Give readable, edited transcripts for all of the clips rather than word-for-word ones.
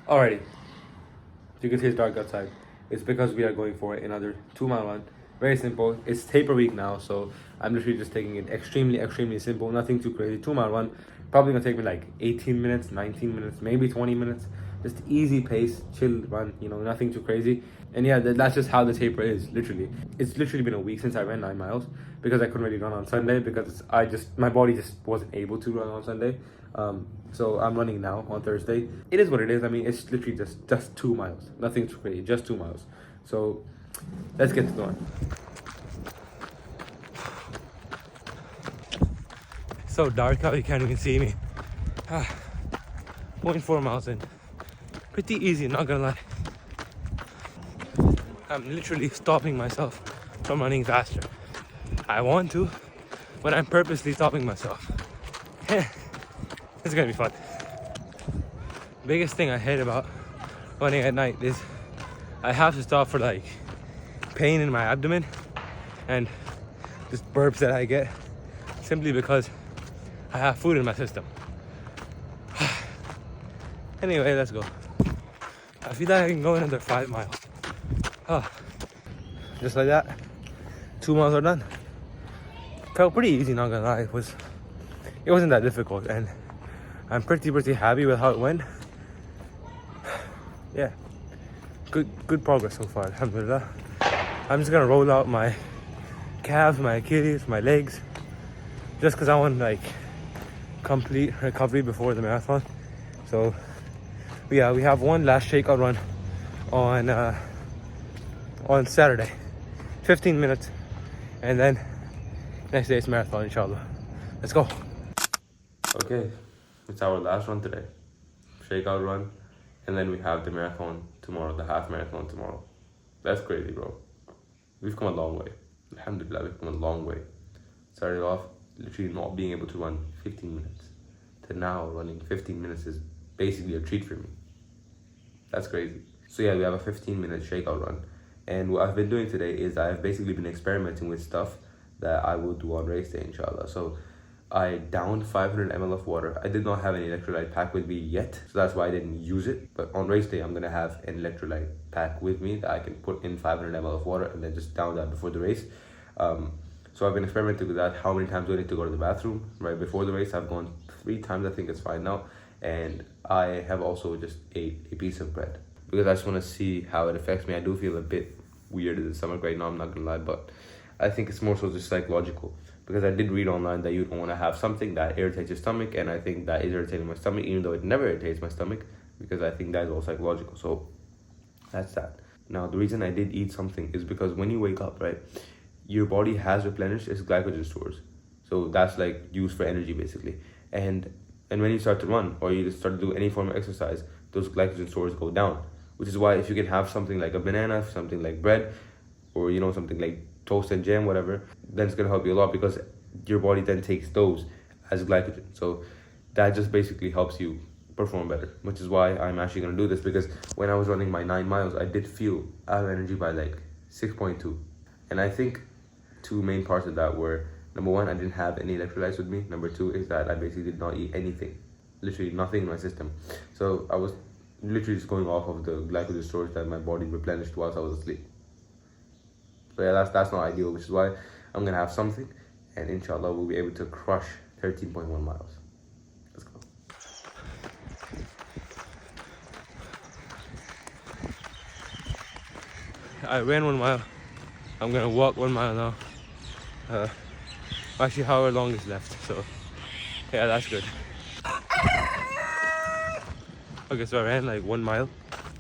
Alrighty, you can see it's dark outside. It's because we are going for another 2 mile run. Very simple. It's taper week now, so I'm literally just taking it extremely simple. Nothing too crazy. 2 mile run. Probably gonna take me like 18 minutes, 19 minutes, maybe 20 minutes. Just easy pace, chill run. Nothing too crazy. And yeah, that's just how the taper is. Literally, it's literally been a week since I ran 9 miles because I couldn't really run on Sunday because my body just wasn't able to run on Sunday. So I'm running now on Thursday. It is what it is. I mean, it's literally just 2 miles. Nothing too crazy, just 2 miles. So let's get to the run. So dark out, you can't even see me. 0.4 miles in. Pretty easy, not gonna lie. I'm literally stopping myself from running faster. I want to, but I'm purposely stopping myself. It's gonna be fun. Biggest thing I hate about running at night is I have to stop for like pain in my abdomen and just burps that I get simply because I have food in my system. Anyway, let's go. I feel like I can go another 5 miles. Just like that, 2 miles are done. Felt pretty easy, not gonna lie. It wasn't that difficult, and I'm pretty happy with how it went. Yeah, good progress so far, alhamdulillah. I'm just gonna roll out my calves, my Achilles, my legs, just because I want like complete recovery before the marathon. So yeah, we have one last shakeout run on Saturday, 15 minutes, and then next day it's marathon, inshallah. Let's go. Okay, it's our last run today, shakeout run, and then we have the marathon tomorrow, the half marathon tomorrow. That's crazy, bro. We've come a long way. Alhamdulillah, we've come a long way. Started off literally not being able to run 15 minutes to now running 15 minutes is basically a treat for me. That's crazy. So yeah, we have a 15-minute shakeout run, and what I've been doing today is I've basically been experimenting with stuff that I will do on race day, inshallah. So I downed 500 ml of water. I did not have an electrolyte pack with me yet, so that's why I didn't use it. But on race day, I'm gonna have an electrolyte pack with me that I can put in 500 ml of water and then just down that before the race. So I've been experimenting with that. How many times do I need to go to the bathroom right before the race? I've gone 3 times. I think it's fine now. And I have also just ate a piece of bread because I just want to see how it affects me. I do feel a bit weird in the stomach right now, I'm not gonna lie, but I think it's more so just psychological because I did read online that you don't want to have something that irritates your stomach, and I think that is irritating my stomach, even though it never irritates my stomach, because I think that is all psychological. So that's that. Now the reason I did eat something is because when you wake up, right, your body has replenished its glycogen stores, so that's like used for energy basically, and when you start to run or you start to do any form of exercise, those glycogen stores go down, which is why if you can have something like a banana, something like bread, or something like toast and jam, whatever, then it's gonna help you a lot because your body then takes those as glycogen. So that just basically helps you perform better, which is why I'm actually gonna do this, because when I was running my 9 miles, I did feel out of energy by like 6.2, and I think 2 main parts of that were, number one, I didn't have any electrolytes with me. Number two is that I basically did not eat anything, literally nothing in my system. So I was literally just going off of the glycogen storage that my body replenished whilst I was asleep. So yeah, that's not ideal, which is why I'm gonna have something, and inshallah we'll be able to crush 13.1 miles. Let's go. I ran 1 mile. I'm gonna walk 1 mile now. Actually, however long is left, so yeah, that's good. Okay, so I ran like 1 mile,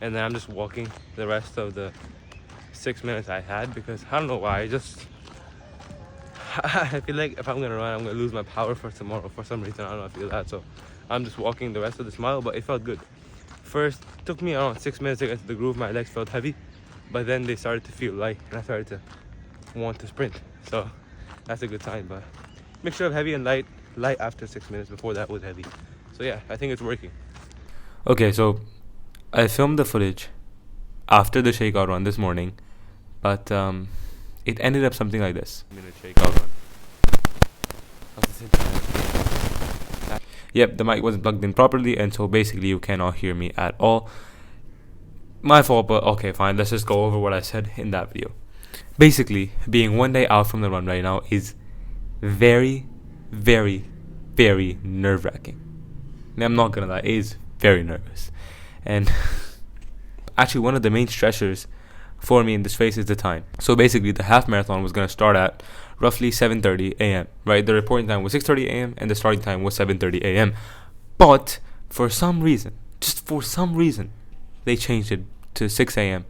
and then I'm just walking the rest of the 6 minutes I had because I don't know why. I feel like if I'm gonna run, I'm gonna lose my power for tomorrow for some reason. I don't know. I feel that, so I'm just walking the rest of this mile, but it felt good. First, took me around 6 minutes to get to the groove. My legs felt heavy, but then they started to feel light, and I started to want to sprint. So that's a good sign. But mixture of heavy and light after 6 minutes. Before that was heavy. So yeah, I think it's working. Okay, so I filmed the footage after the shakeout run this morning, but it ended up something like this. Shakeout run. Yep, the mic wasn't plugged in properly, and so basically you cannot hear me at all. My fault, but okay, fine. Let's just go over what I said in that video. Basically, being 1 day out from the run right now is very, very, very nerve-wracking. I'm not gonna lie, it is very nervous. And actually, one of the main stressors for me in this race is the time. So basically, the half marathon was gonna start at roughly 7:30 a.m. Right? The reporting time was 6:30 a.m. and the starting time was 7:30 a.m. But for some reason, just for some reason, they changed it to 6 a.m.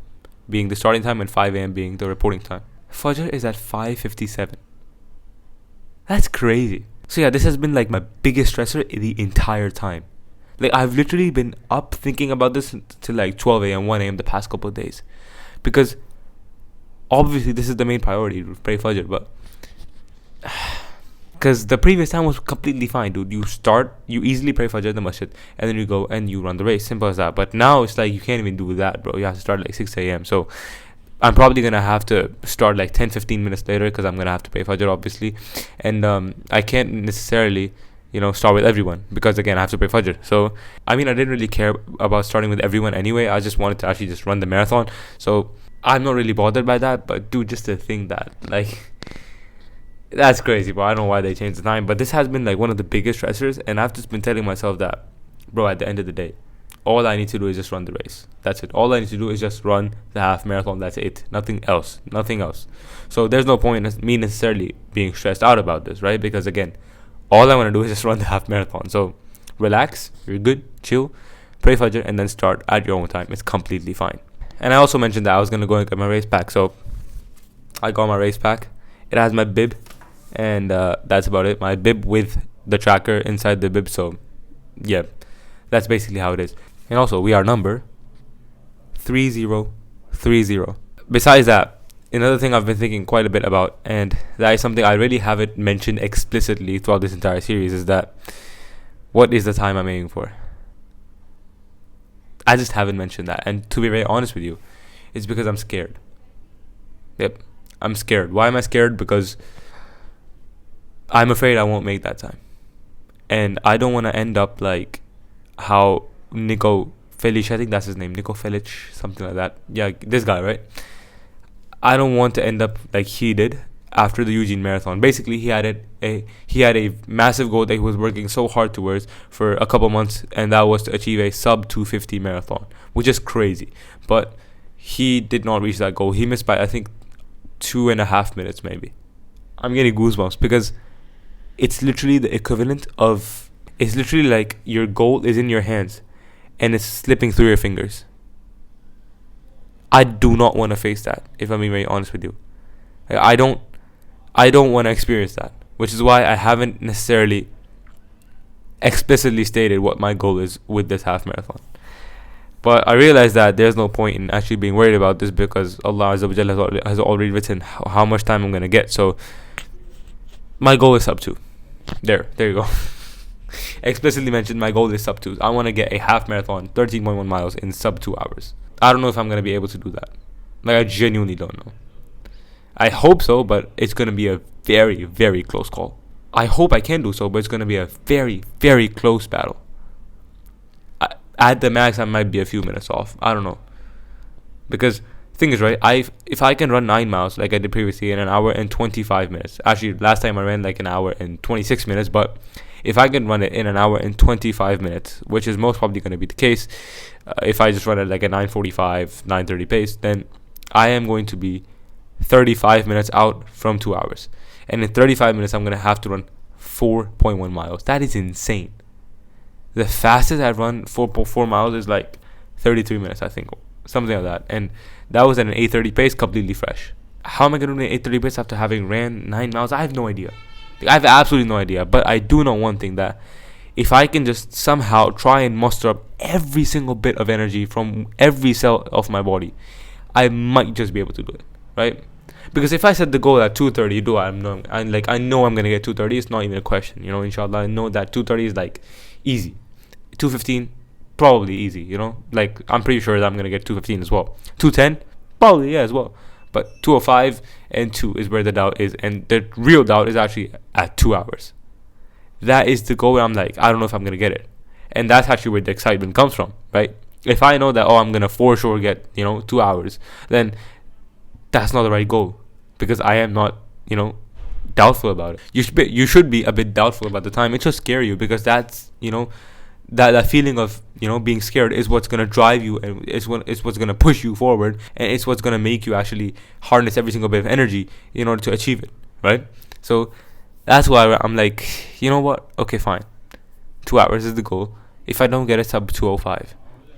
being the starting time and 5 a.m. being the reporting time. Fajr is at 5:57. That's crazy. So yeah, this has been like my biggest stressor the entire time. Like, I've literally been up thinking about this till like 12 a.m., 1 a.m. the past couple of days. Because obviously this is the main priority, to pray Fajr, but because the previous time was completely fine, dude. You easily pray Fajr in the masjid, and then you go and you run the race. Simple as that. But now it's like you can't even do that, bro. You have to start at like 6 a.m. So I'm probably going to have to start like 10-15 minutes later because I'm going to have to pray Fajr, obviously. And I can't necessarily, start with everyone because, again, I have to pray Fajr. So, I mean, I didn't really care about starting with everyone anyway. I just wanted to actually just run the marathon. So I'm not really bothered by that. But, dude, just to think that, like, that's crazy, bro. I don't know why they changed the time. But this has been, like, one of the biggest stressors. And I've just been telling myself that, bro, at the end of the day, all I need to do is just run the race. That's it. All I need to do is just run the half marathon. That's it. Nothing else. Nothing else. So there's no point in me necessarily being stressed out about this, right? Because, again, all I want to do is just run the half marathon. So relax. You're good. Chill. Pray Fajr and then start at your own time. It's completely fine. And I also mentioned that I was going to go and get my race pack. So I got my race pack. It has my bib. And that's about it. My bib with the tracker inside the bib. So, yeah. That's basically how it is. And also, we are number 3030. Besides that, another thing I've been thinking quite a bit about, and that is something I really haven't mentioned explicitly throughout this entire series, is that what is the time I'm aiming for? I just haven't mentioned that. And to be very honest with you, it's because I'm scared. Yep, I'm scared. Why am I scared? Because I'm afraid I won't make that time. And I don't want to end up like how Nico Felic, I think that's his name, Nico Felic, something like that. Yeah, this guy, right? I don't want to end up like he did after the Eugene Marathon. Basically, he had a massive goal that he was working so hard towards for a couple months, and that was to achieve a sub 250 marathon, which is crazy. But he did not reach that goal. He missed by, I think, 2.5 minutes maybe. I'm getting goosebumps because it's literally the equivalent of, it's literally like your goal is in your hands and it's slipping through your fingers. I do not want to face that, if I'm being very honest with you. I don't want to experience that, which is why I haven't necessarily explicitly stated what my goal is with this half marathon. But I realize that there's no point in actually being worried about this because Allah Azza wa Jalla has already written how much time I'm going to get. So my goal is sub 2. There you go. Explicitly mentioned my goal is sub 2. I want to get a half marathon, 13.1 miles in sub 2 hours. I don't know if I'm going to be able to do that. Like, I genuinely don't know. I hope so, but it's going to be a very, very close call. I hope I can do so, but it's going to be a very, very close battle. At the max, I might be a few minutes off. I don't know. Because the thing is, right, if I can run 9 miles like I did previously in an hour and 25 minutes. Actually, last time I ran like an hour and 26 minutes, but if I can run it in an hour and 25 minutes, which is most probably going to be the case, if I just run it like a 9:45, 9:30 pace, then I am going to be 35 minutes out from 2 hours. And in 35 minutes, I'm going to have to run 4.1 miles. That is insane. The fastest I've run 4.4 miles is like 33 minutes, I think. Something like that. And that was at an 8:30 pace, completely fresh. How am I going to do an 8:30 pace after having ran 9 miles? I have no idea. I have absolutely no idea. But I do know one thing, that if I can just somehow try and muster up every single bit of energy from every cell of my body, I might just be able to do it, right? Because if I set the goal at 2:30, I know I'm gonna get 2:30. It's not even a question, inshallah. I know that 2:30 is like easy. 2:15, probably easy, Like, I'm pretty sure that I'm gonna get 2:15 as well. 2:10, probably, yeah, as well. But 2:05 and 2 is where the doubt is, and the real doubt is actually at 2 hours. That is the goal where I'm like, I don't know if I'm gonna get it, and that's actually where the excitement comes from, right? If I know that, oh, I'm gonna for sure get 2 hours, then that's not the right goal, because I am not doubtful about it. You should be a bit doubtful about the time. It should scare you, because that's that feeling of being scared is what's gonna drive you, and it's what's gonna push you forward, and it's what's gonna make you actually harness every single bit of energy in order to achieve it, right? So that's why I'm like, you know what? Okay, fine. 2 hours is the goal. If I don't get a sub 205,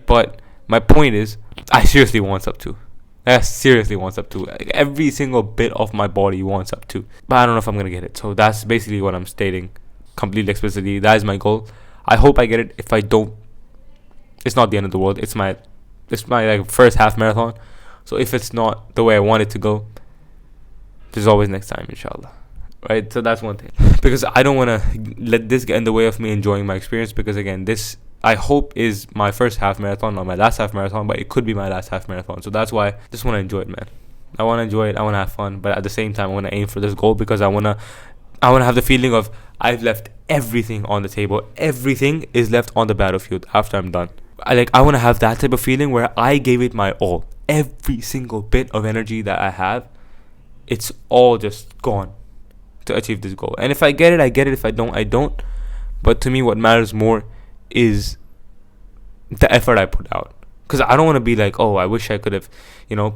but my point is, I seriously want sub 2. I seriously want sub 2. Like, every single bit of my body wants sub 2. But I don't know if I'm going to get it. So that's basically what I'm stating completely explicitly. That is my goal. I hope I get it. If I don't, it's not the end of the world. It's my like first half marathon. So if it's not the way I want it to go, there's always next time, inshallah. Right? So that's one thing. Because I don't want to let this get in the way of me enjoying my experience. Because again, this, I hope, is my first half marathon, not my last half marathon, but it could be my last half marathon. So that's why I just want to enjoy it, man. I want to enjoy it. I want to have fun, but at the same time, I want to aim for this goal, because I want to have the feeling of I've left everything on the table. Everything is left on the battlefield after I'm done. I want to have that type of feeling where I gave it my all. Every single bit of energy that I have, it's all just gone to achieve this goal. And if I get it, I get it. If I don't, I don't. But to me, what matters more is the effort I put out. Because I don't want to be like, oh, I wish I could have,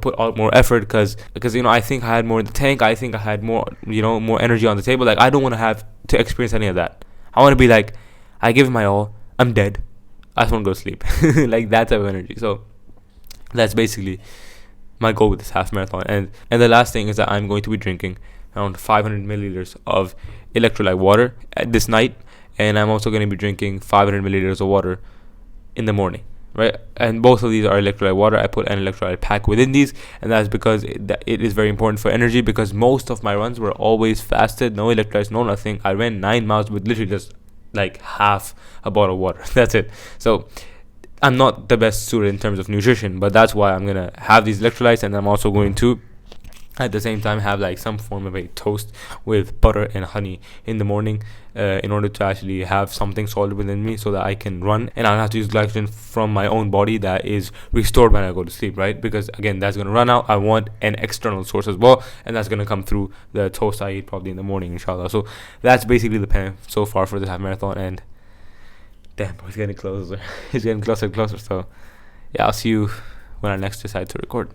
put out more effort, because I think I had more in the tank. I think I had more, more energy on the table. Like, I don't want to have to experience any of that. I want to be like, I give it my all. I'm dead. I just want to go to sleep. Like that type of energy. So that's basically my goal with this half marathon. And the last thing is that I'm going to be drinking around 500 milliliters of electrolyte water at this night. And I'm also going to be drinking 500 milliliters of water in the morning, right? And both of these are electrolyte water. I put an electrolyte pack within these, and that's because it is very important for energy, because most of my runs were always fasted, no electrolytes, no nothing. I ran 9 miles with literally just like half a bottle of water. That's it. So I'm not the best suited in terms of nutrition, but that's why I'm going to have these electrolytes. And I'm also going to at the same time have like some form of a toast with butter and honey in the morning, in order to actually have something solid within me, so that I can run and I don't have to use glycogen from my own body that is restored when I go to sleep, right? Because again, that's going to run out. I want an external source as well, and that's going to come through the toast I eat probably in the morning, inshallah. So that's basically the plan so far for this half marathon. And damn, it's getting closer. It's getting closer and closer. So yeah, I'll see you when I next decide to record.